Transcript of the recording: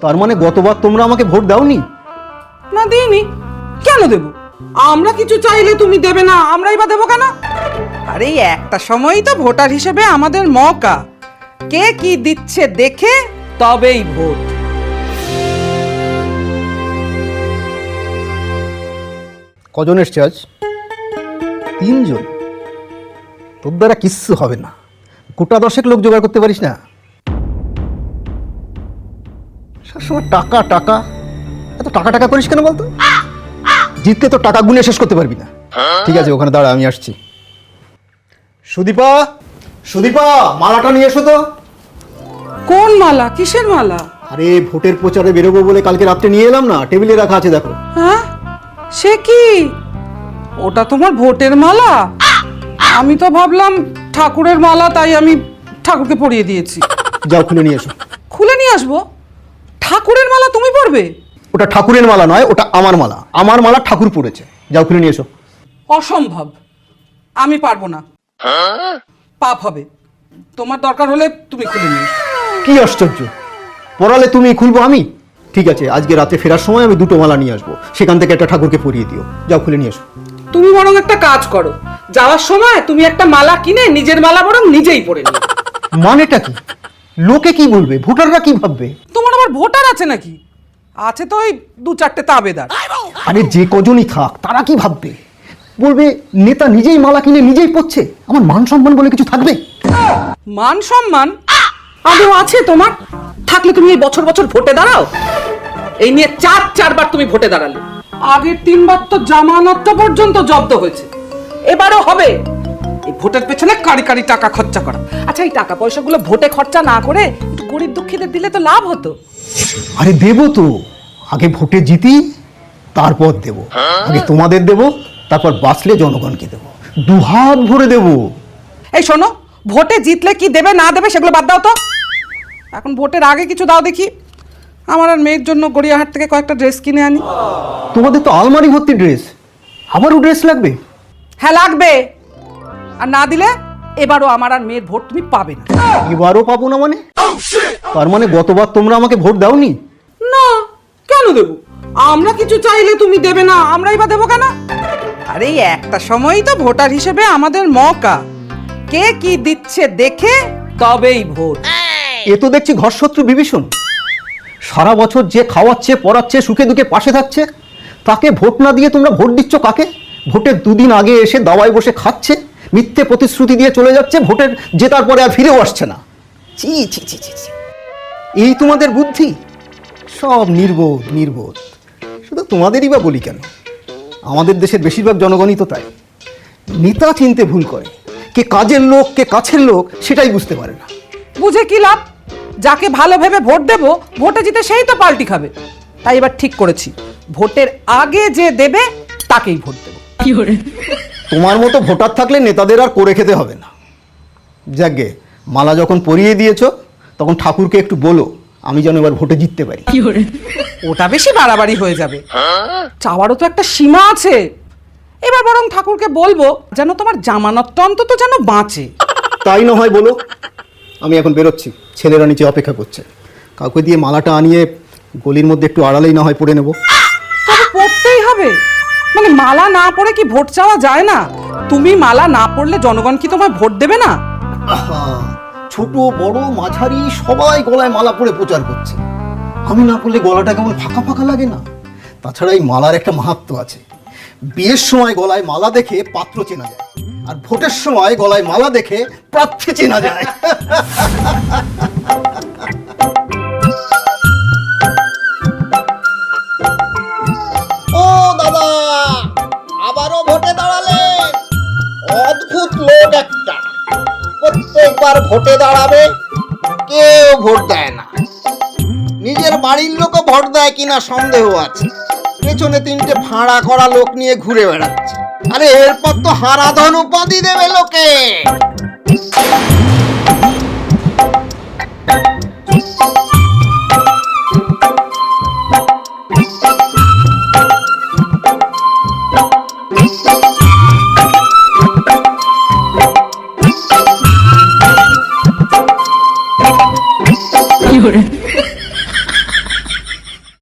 তার মানে গতবার তোমরা আমাকে ভোট দাওনি? না দিইনি। কেন দেব? আমরা কিছু চাইলে তুমি দেবে না, আমরাই বা দেবো কেন? আরে একটা সময়ই তো ভোটার হিসেবে আমাদের মৌকা, কে কি দিচ্ছে দেখে তবেই ভোট। কজন এসছে আজ? 3 জন। তোর দ্বারা কিচ্ছু হবে না, গোটা 10 লোক জোগাড় করতে পারিস না? সবসময় টাকা টাকা, এত টাকা টাকা করিস কেন বলতো? জিতলে তো টাকা গুনে শেষ করতে পারবি না। ঠিক আছে, ওখানে দাঁড়া, আমি আসছি। সুদীপা, সুদীপা, মালাটা নিয়ে এসো তো। কোন মালা? কিসের মালা? আরে ভোটের প্রচারে বেরোবো বলে কালকে রাত্রে নিয়ে এলাম না, টেবিলে রাখা আছে, দেখো। হ্যাঁ, সে কি? ওটা তোমার ভোটের মালা? আমি তো ভাবলাম ঠাকুরের মালা, তাই আমি ঠাকুরকে পরিয়ে দিয়েছি। যাও খুলে নিয়ে এসো। খুলে নিয়ে আসবো? ঠাকুরের মালা তুমি পরবে? ওটা ঠাকুরের মালা নয়, ওটা আমার মালা। আমার মালা ঠাকুর পড়েছে। যাও খুলে নিয়ে এসো। অসম্ভব, আমি পারবো না, পাপ হবে। তোমার দরকার হলে তুমি খুলে নিয়ে এসো। কি আশ্চর্য, পড়ালে তুমি, খুলবো আমি? ঠিক আছে, আজকে রাতে ফেরার সময় আমি 2টো মালা নিয়ে আসবো, সেখান থেকে একটা ঠাকুরকে পরিয়ে দিও। যাও খুলে নিয়ে এসো। তুমি বরং একটা কাজ করো, যাওয়ার সময় তুমি একটা মালা কিনে নিজের মালা বরং নিজেই পরে নিও। মানেটা কি? লোকে কি বলবে? ভোটাররা কি ভাববে? তোমার আবার ভোটার আছে নাকি? আছে তো ওই 2-4টে তাবেদার। আরে যে কজনই থাক, তারা কি ভাববে? বলবে নেতা নিজেই মালা কিনে নিজেই পড়ছে। আমার মান সম্মান বলে কিছু থাকবে? মান সম্মান আদৌ আছে তোমার? থাকলে তুমি এই বছর বছর ভোটে দাঁড়াও? এই নিয়ে 4-4বার তুমি ভোটে দাঁড়ালে, আগের 3বার তো জামানত পর্যন্ত জব্দ হয়েছে, এবারও হবে। এই ভোটের পেছনে কারি কারি টাকা খরচা করা। আচ্ছা, এই টাকা পয়সাগুলো ভোটে খরচা না করে একটু গরিব দুঃখীদের দিলে তো লাভ হতো। আরে দেবো তো, আগে ভোটে জিতি, তারপর দেব। আগে তোমাদের দেব, তারপর বাঁচলে জনগণকে দেব, দুহাত ভরে দেব। এই শোনো, ভোটে জিতলে কি দেবে না দেবে সেগুলো বাদ দাও তো। এখন ভোটের আগে কিছু দাও দেখি, আমার আর মেয়ের জন্য গড়িয়াহাট থেকে কয়েকটা ড্রেস কিনে আনি। তোমাদের তো আলমারি ভর্তি ড্রেস, আবারও ড্রেস লাগবে? হ্যাঁ লাগবে, আর না দিলে এবারও আমার আর মেয়ের ভোট তুমি পাবে না। এবারও পাবো না মানে? তার মানে গতবার তোমরা আমাকে ভোট দাওনি? না, কেন দেব? আমরা কিছু চাইলে তুমি দেবে না, আমরাই বা দেবো কেন? আরে একটা সময়ই তো ভোটার হিসেবে আমাদের মৌকা, কে কি দিচ্ছে দেখে তবেই ভোট। এ তো দেখছি ঘরশত্রু বিভীষণ। সারা বছর যে খাওয়াচ্ছে, পড়াচ্ছে, সুখে দুঃখে পাশে থাকছে, তাকে ভোট না দিয়ে তোমরা ভোট দিচ্ছ কাকে? ভোটের 2 দিন আগে এসে দাওয়ায় বসে খাচ্ছে, মিথ্যে প্রতিশ্রুতি দিয়ে চলে যাচ্ছে, ভোটের জেতার পরে আর ফিরেও আসছে না। ছি ছি ছি ছি ছি। এই তোমাদের বুদ্ধি? সব নির্বোধ নির্বোধ। শুধু তোমাদেরই বা বলি কেন, আমাদের দেশের বেশিরভাগ জনগণই তো তাই। নেতা চিনতে ভুল করে, কে কাজের লোক কে কাছের লোক সেটাই বুঝতে পারে না। বুঝে কি লাভ? যাকে ভালো ভেবে ভোট দেব, ভোটে জিতে সেই তো পাল্টি খাবে। তাই এবার ঠিক করেছি, ভোটের আগে যে দেবে তাকেই ভোট দেবো। তোমার মতো ভোটার থাকলে নেতাদের আর করে খেতে হবে না। যাকগে, মালা যখন পরিয়ে দিয়েছো, তখন ঠাকুরকে একটু বলো আমি যেন এবার ভোটে জিততে পারি। ওটা বেশি বাড়াবাড়ি হয়ে যাবে, চাওয়ারও তো একটা সীমা আছে। এবার বরং ঠাকুরকে বলবো যেন তোমার জামানতটা অন্তত যেন বাঁচে। তাই না হয় বলো, আমি এখন বেরোচ্ছি, ছেলেরা নিচে অপেক্ষা করছে। কাউকে দিয়ে মালাটা আনিয়ে গলির মধ্যে একটু আড়ালেই না হয় পড়ে নেবো। তবে পড়তেই হবে, মানে মালা না পড়ে কি ভোট চাওয়া যায় না? তুমি মালা না পড়লে জনগণ কি তোমায় ভোট দেবে না? আহা, ছোট বড় মাঝারি সবাই গলায় মালা পরে প্রচার করছে, আমি না পড়লে গলাটা কেমন ফাঁকা ফাঁকা লাগে না? তাছাড়া এই মালার একটা মাহাত্ম্য আছে। বিয়ের সময় গলায় মালা দেখে পাত্র চেনা যায়, আর ভোটের সময় গলায় মালা দেখে প্রার্থী চেনা যায়। ও দাদা, আবারও ভোটে দাঁড়ালেন? অদ্ভুত লোক একটা, প্রত্যেকবার ভোটে দাঁড়াবে, কেউ ভোট দেয় না। নিজের বাড়ির লোকও ভোট দেয় কিনা সন্দেহ আছে। পেছনে 3টে ভাড়া করা লোক নিয়ে ঘুরে বেড়াচ্ছে। আরে এরপর তো হারাধন উপাধি দেবে লোকে।